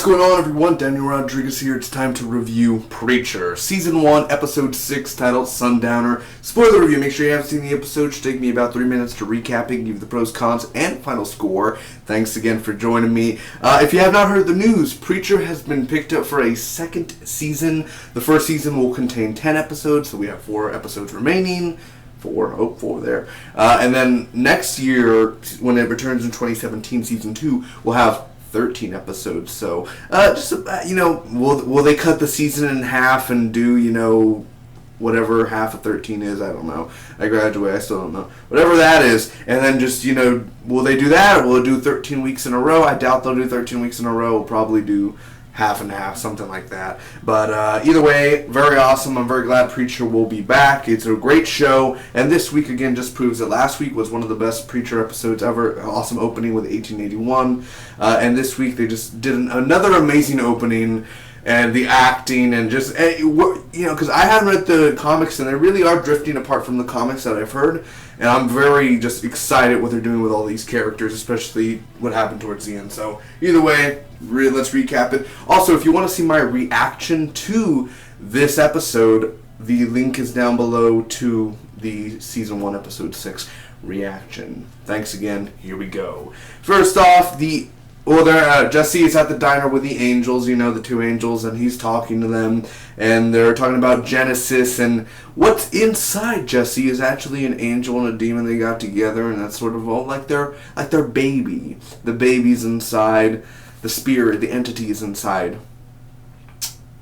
What's going on, everyone? Daniel Rodriguez here. It's time to review Preacher. Season 1, Episode 6, titled Sundowner. Spoiler review. Make sure you haven't seen the episode. It should take me about 3 minutes to recap it, give you the pros, cons, and final score. Thanks again for joining me. If you have not heard the news, Preacher has been picked up for a second season. The first season will contain 10 episodes, so we have 4 episodes remaining. Four there. And then next year, when it returns in 2017, Season 2, we'll have 13 episodes. So, will they cut the season in half and do, whatever half of 13 is? I don't know. I graduate, I still don't know. Whatever that is. And then just, will they do that? Or will it do 13 weeks in a row? I doubt they'll do 13 weeks in a row. We'll probably do half and half, something like that. But either way, very awesome. I'm very glad Preacher will be back. It's a great show, and this week again just proves that last week was one of the best Preacher episodes ever. Awesome opening with 1881, and this week they just did another amazing opening, and the acting, and just because I haven't read the comics, and they really are drifting apart from the comics that I've heard, and I'm very just excited what they're doing with all these characters, especially what happened towards the end. So either way, let's recap it. Also, if you want to see my reaction to this episode, the link is down below to the Season 1, Episode 6 reaction. Thanks again. Here we go. First off, Jesse is at the diner with the angels, the 2 angels, and he's talking to them, and they're talking about Genesis, and what's inside Jesse is actually an angel and a demon they got together, and that's sort of all like their baby. The baby's inside, the spirit, the entity is inside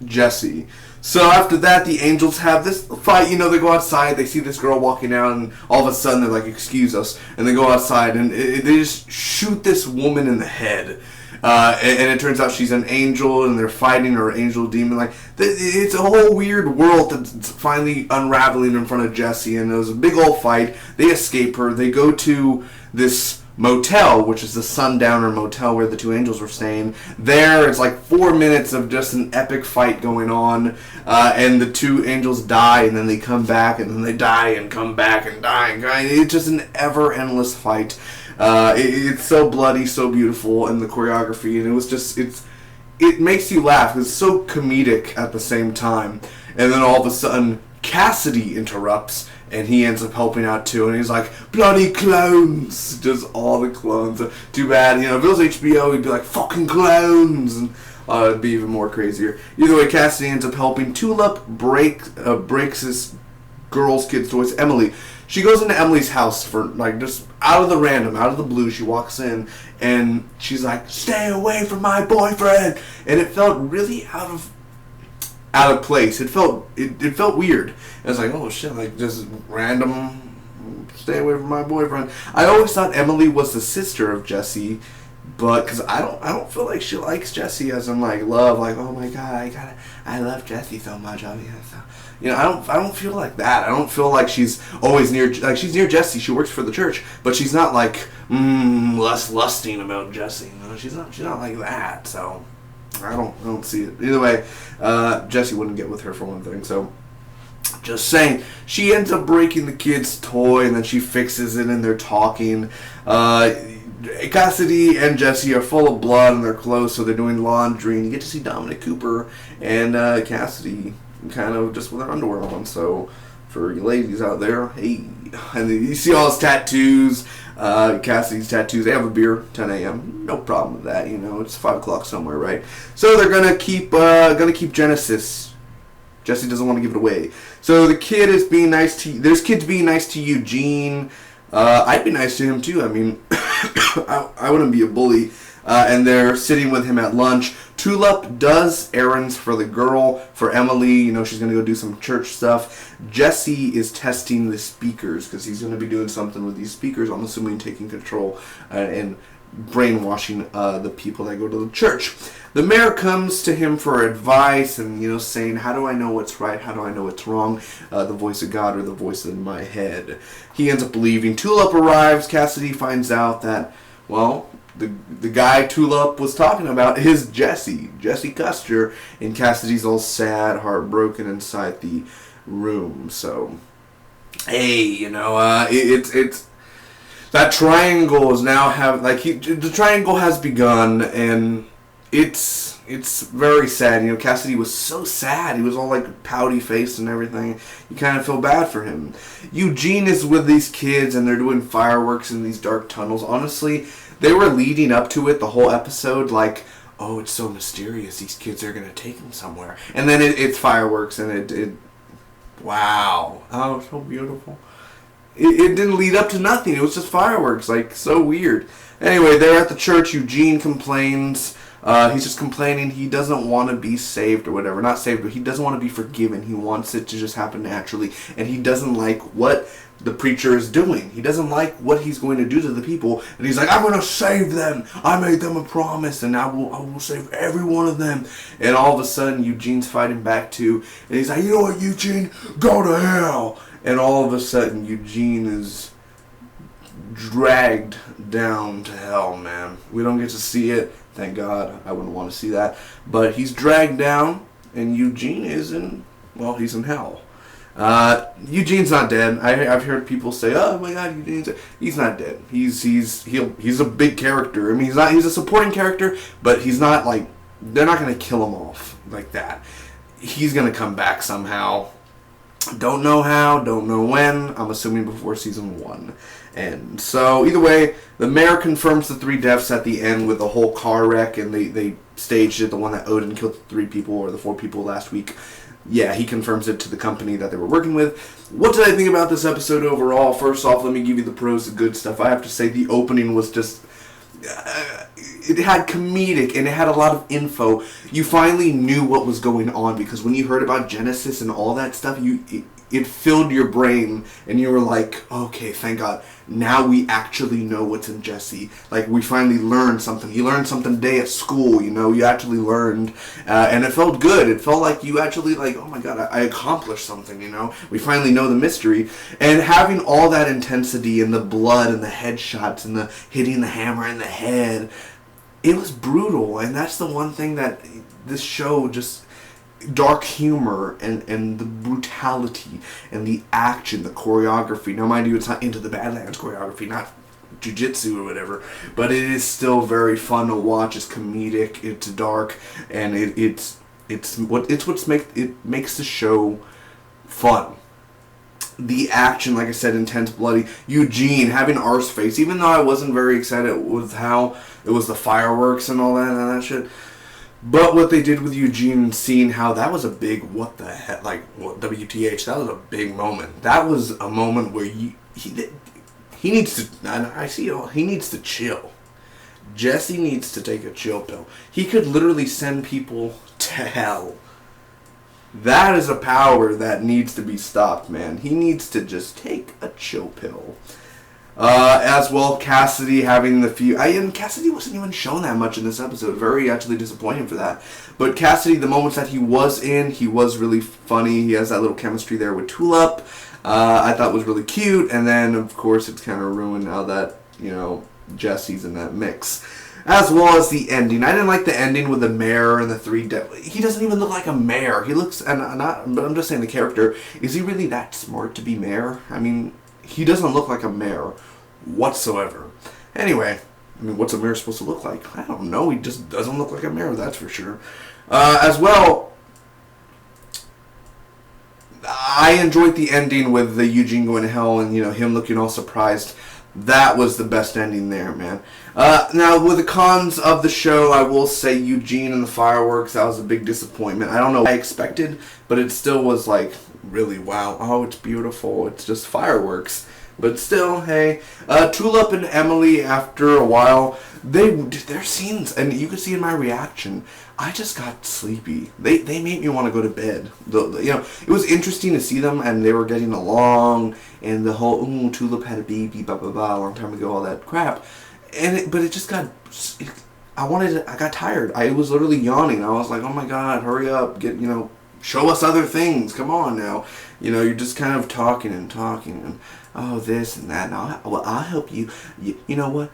Jesse. So after that, the angels have this fight. They go outside, they see this girl walking out, and all of a sudden they're like, "Excuse us," and they go outside, and they just shoot this woman in the head. And it turns out she's an angel, and they're fighting her angel demon. It's a whole weird world that's finally unraveling in front of Jesse, and there's a big old fight. They escape her. They go to this motel, which is the Sundowner motel where the 2 angels were staying. There, it's like 4 minutes of just an epic fight going on, and the 2 angels die, and then they come back, and then they die, and come back, and die, and die. It's just an ever-endless fight. It's so bloody, so beautiful, and the choreography, and it makes you laugh. It's so comedic at the same time. And then all of a sudden, Cassidy interrupts, and he ends up helping out too, and he's like, "Bloody clones!" Just all the clones. Too bad, if it was HBO, he'd be like, "Fucking clones!" And it'd be even more crazier. Either way, Cassidy ends up helping. Tulip breaks this kid's toys, Emily. She goes into Emily's house for, just out of the blue, she walks in, and she's like, "Stay away from my boyfriend!" And it felt really out of place. It felt weird. I was like, oh shit, just random, stay away from my boyfriend. I always thought Emily was the sister of Jesse, but because I don't feel like she likes Jesse as in love, oh my god, I love Jesse so much. I don't feel like that. I don't feel like she's always near, she's near Jesse. She works for the church, but she's not less lusting about Jesse. She's not like that. So I don't see it. Either way, Jesse wouldn't get with her for one thing, so just saying. She ends up breaking the kid's toy, and then she fixes it, and they're talking. Cassidy and Jesse are full of blood, and they're close, so they're doing laundry, and you get to see Dominic Cooper and Cassidy kind of just with their underwear on, so for you ladies out there, hey. And you see all his tattoos, Cassidy's tattoos. They have a beer, 10 a.m. No problem with that, it's 5 o'clock somewhere, right? So they're gonna keep Genesis. Jesse doesn't want to give it away. So the kid is being nice to, there's kids being nice to Eugene. I'd be nice to him too. I mean, I wouldn't be a bully. And they're sitting with him at lunch. Tulip does errands for the girl, for Emily. She's going to go do some church stuff. Jesse is testing the speakers because he's going to be doing something with these speakers. I'm assuming taking control and brainwashing the people that go to the church. The mayor comes to him for advice and, saying, how do I know what's right? How do I know what's wrong? The voice of God or the voice in my head? He ends up leaving. Tulip arrives. Cassidy finds out that, the guy Tulip was talking about is Jesse Custer, and Cassidy's all sad, heartbroken inside the room. So, hey, it's that triangle is now the triangle has begun, and it's it's very sad. You know, Cassidy was so sad. He was all like pouty faced and everything. You kind of feel bad for him. Eugene is with these kids and they're doing fireworks in these dark tunnels. Honestly, they were leading up to it the whole episode like, oh, it's so mysterious. These kids are going to take him somewhere. And then it's fireworks and it wow. Oh, so beautiful. It didn't lead up to nothing. It was just fireworks. Like, so weird. Anyway, they're at the church. Eugene complains. He's just complaining he doesn't want to be saved or whatever. Not saved, but he doesn't want to be forgiven. He wants it to just happen naturally. And he doesn't like what the preacher is doing. He doesn't like what he's going to do to the people. And he's like, I'm going to save them. I made them a promise, and I will save every one of them. And all of a sudden, Eugene's fighting back too. And he's like, you know what, Eugene? Go to hell. And all of a sudden, Eugene is dragged down to hell, man. We don't get to see it. Thank God. I wouldn't want to see that. But he's dragged down, and Eugene is in, well, he's in hell. Eugene's not dead. I've heard people say, oh my God, Eugene's dead. He's not dead. He's a big character. I mean, he's a supporting character, but he's not like, they're not going to kill him off like that. He's going to come back somehow. Don't know how, don't know when. I'm assuming before season 1. And so, either way, the mayor confirms the 3 deaths at the end with the whole car wreck, and they staged it, the one that Odin killed the 3 people, or the 4 people last week. Yeah, he confirms it to the company that they were working with. What did I think about this episode overall? First off, let me give you the pros, the good stuff. I have to say the opening was just... it had comedic and it had a lot of info. You finally knew what was going on because when you heard about Genesis and all that stuff, it filled your brain and you were like, okay, thank God. Now we actually know what's in Jesse. Like, we finally learned something. You learned something today at school, you know, you actually learned. And it felt good. It felt like you actually, like, oh my God, I accomplished something, you know. We finally know the mystery. And having all that intensity and the blood and the headshots and the hitting the hammer in the head, it was brutal. And that's the one thing that this show just... dark humor and the brutality and the action, the choreography. Now, mind you, it's not Into the Badlands choreography, not jiu-jitsu or whatever, but it is still very fun to watch. It's comedic, it's dark, and it makes the show fun. The action, like I said, intense, bloody. Eugene having arse face, even though I wasn't very excited with how it was the fireworks and all that shit. But what they did with Eugene and seeing how that was a big, what the heck, like, what, WTH, that was a big moment. That was a moment where he needs to, I see it all, he needs to chill. Jesse needs to take a chill pill. He could literally send people to hell. That is a power that needs to be stopped, man. He needs to just take a chill pill. As well, Cassidy having the few... and Cassidy wasn't even shown that much in this episode. Very actually disappointing for that. But Cassidy, the moments that he was in, he was really funny. He has that little chemistry there with Tulip. I thought was really cute. And then, of course, it's kind of ruined now that, you know, Jesse's in that mix. As well as the ending. I didn't like the ending with the mayor and the 3 he doesn't even look like a mayor. He looks... but I'm just saying the character. Is he really that smart to be mayor? I mean... he doesn't look like a mayor whatsoever. Anyway, I mean, what's a mayor supposed to look like? I don't know. He just doesn't look like a mayor, that's for sure. As well, I enjoyed the ending with the Eugene going to hell and, you know, him looking all surprised. That was the best ending there, man. Now, with the cons of the show, I will say Eugene and the fireworks, that was a big disappointment. I don't know what I expected, but it still was like, really, wow, oh, it's beautiful, it's just fireworks. But still, hey, Tulip and Emily, after a while, their scenes, and you could see in my reaction, I just got sleepy. They made me want to go to bed. You know, it was interesting to see them, and they were getting along, and the whole, ooh, Tulip had a baby, blah, blah, blah, a long time ago, all that crap. But it just got, I got tired. I was literally yawning. I was like, oh my God, hurry up, you know, show us other things. Come on now. You know, you're just kind of talking and oh, this and that. And I'll help you. You know what?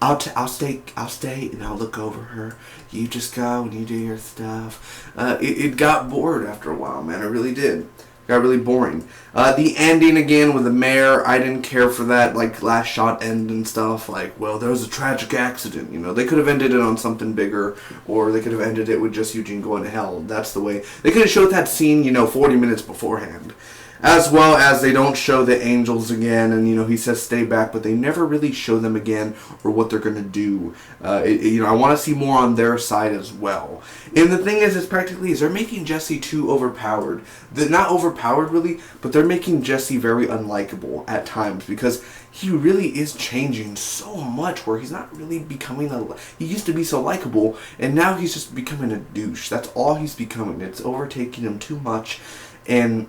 I'll stay and I'll look over her. You just go and you do your stuff. It got bored after a while, man. It really did. Got really boring. The ending again with the mayor, I didn't care for that, like, last shot end and stuff. Like, well, there was a tragic accident, you know. They could have ended it on something bigger, or they could have ended it with just Eugene going to hell. That's the way. They could have showed that scene, 40 minutes beforehand. As well as they don't show the angels again, and, he says stay back, but they never really show them again or what they're going to do. I want to see more on their side as well. And the thing is they're making Jesse too overpowered. They're not overpowered, really, but they're making Jesse very unlikable at times, because he really is changing so much, where he's not really becoming he used to be so likable, and now he's just becoming a douche. That's all he's becoming. It's overtaking him too much, and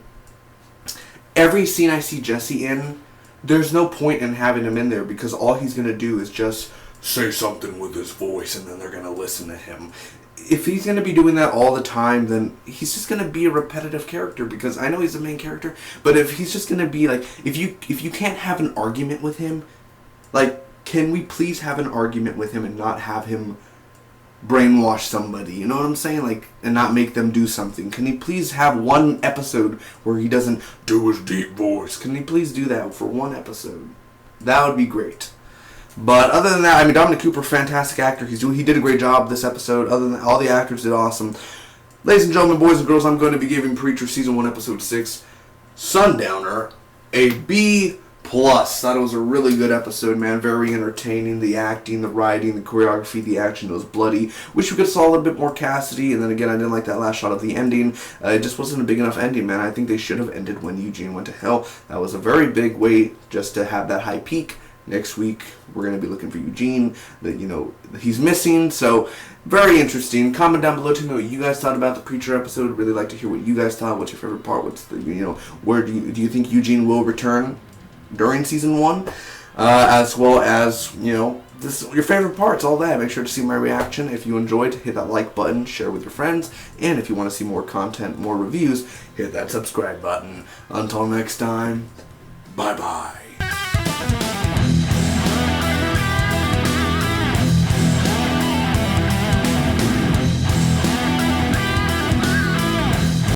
every scene I see Jesse in, there's no point in having him in there, because all he's going to do is just say something with his voice and then they're going to listen to him. If he's going to be doing that all the time, then he's just going to be a repetitive character, because I know he's the main character, but if he's just going to be like, if you can't have an argument with him, like, can we please have an argument with him and not have him brainwash somebody, you know what I'm saying? Like, and not make them do something. Can he please have one episode where he doesn't do his deep voice? Can he please do that for one episode? That would be great. But other than that, Dominic Cooper, fantastic actor. He did a great job this episode. Other than that, all the actors did awesome. Ladies and gentlemen, boys and girls, I'm going to be giving Preacher Season 1, Episode 6, Sundowner, a B+. Thought it was a really good episode, man. Very entertaining. The acting, the writing, the choreography, the action, it was bloody. Wish we could saw a little bit more Cassidy, and then again, I didn't like that last shot of the ending. It just wasn't a big enough ending, man. I think they should have ended when Eugene went to hell. That was a very big wait just to have that high peak. Next week, we're going to be looking for Eugene, that he's missing, so very interesting. Comment down below to me what you guys thought about the Preacher episode. Really like to hear what you guys thought. What's your favorite part? What's the, where do you think Eugene will return during Season 1? As well as, your favorite parts, all that. Make sure to see my reaction. If you enjoyed, hit that like button, share with your friends, and if you want to see more content, more reviews, hit that subscribe button. Until next time, bye-bye.